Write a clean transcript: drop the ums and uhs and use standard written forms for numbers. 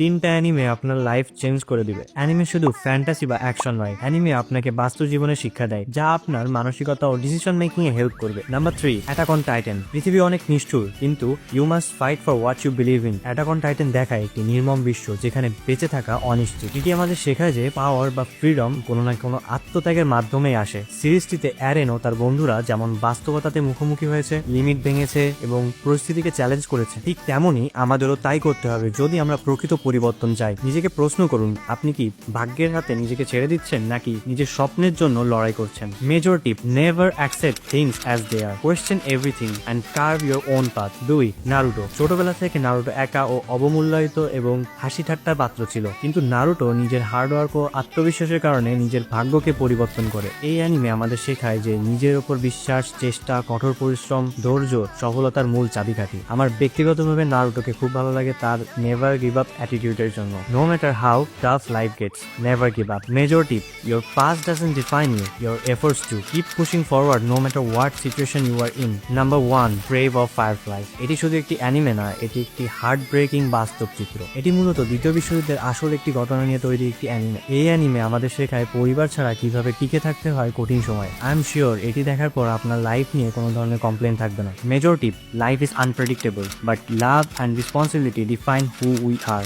তিনটা অ্যানিমে আপনার life change করে দিবে। অ্যানিমে শুধু ফ্যান্টাসি বা অ্যাকশন নয়, অ্যানিমে আপনাকে বাস্তব জীবনে শিক্ষা দেয়, যা আপনার মানসিকতা ও ডিসিশন মেকিং এ হেল্প করবে। Number 3, Attack on Titan. পৃথিবী অনেক নিষ্ঠুর, কিন্তু you must fight for what you believe in. Attack on Titan দেখায় একটি নির্মম বিশ্ব যেখানে বেঁচে থাকা অনিশ্চিত। এটি আমাদের শেখায় যে পাওয়ার বা ফ্রিডম কোনো না কোনো আত্মত্যাগের মাধ্যমেই আসে। সিরিজটিতে অ্যারেন ও তার বন্ধুরা যেমন বাস্তবতাতে মুখোমুখি হয়েছে, লিমিট ভেঙেছে এবং পরিস্থিতিকে চ্যালেঞ্জ করেছে, ঠিক তেমনই আমাদেরও তাই করতে হবে যদি আমরা প্রকৃত পরিবর্তন চাই। নিজেকে প্রশ্ন করুন, আপনি কি ভাগ্যের হাতে নিজেকে ছেড়ে দিচ্ছেন নাকি নিজের স্বপ্নের জন্য লড়াই করছেন? Major tip: never accept things as they are, question everything and carve your own path. 2, Naruto. ছোটবেলা থেকে নারুটো একা ও অবমূল্যায়িত এবং হাসি ঠাট্টার পাত্র ছিল, কিন্তু নারুটো নিজের হার্ডওয়ার্ক ও আত্মবিশ্বাসের কারণে নিজের ভাগ্যকে পরিবর্তন করে। এই অ্যানিমে আমাদের শেখায় যে নিজের উপর বিশ্বাস, চেষ্টা, কঠোর পরিশ্রম, ধৈর্য সফলতার মূল চাবিকাঠি। আমার ব্যক্তিগতভাবে নারুটোকে খুব ভালো লাগে তার নেভার গিভ আপ অ্যাটিটিউডের জন্য। No matter how tough life gets, never give up. Major tip: your past doesn't define you, your efforts too. Keep pushing forward no matter what situation you are in. Number 1, Brave of Fireflies. এটি শুধু একটি anime না, এটি একটি heart breaking বাস্তব চিত্র। এটি মূলত দ্বিতীয় বিশ্বযুদ্ধের আসল একটি ঘটনা নিয়ে তৈরি একটি অ্যানিমে। এই অ্যানিমে আমাদের শেখায় পরিবার ছাড়া কিভাবে টিকে থাকতে হয় কঠিন সময়। আই এম শিওর এটি দেখার পর আপনার লাইফ নিয়ে কোনো ধরনের কমপ্লেন থাকবে না। Major tip: life is unpredictable, but love and responsibility define who we are.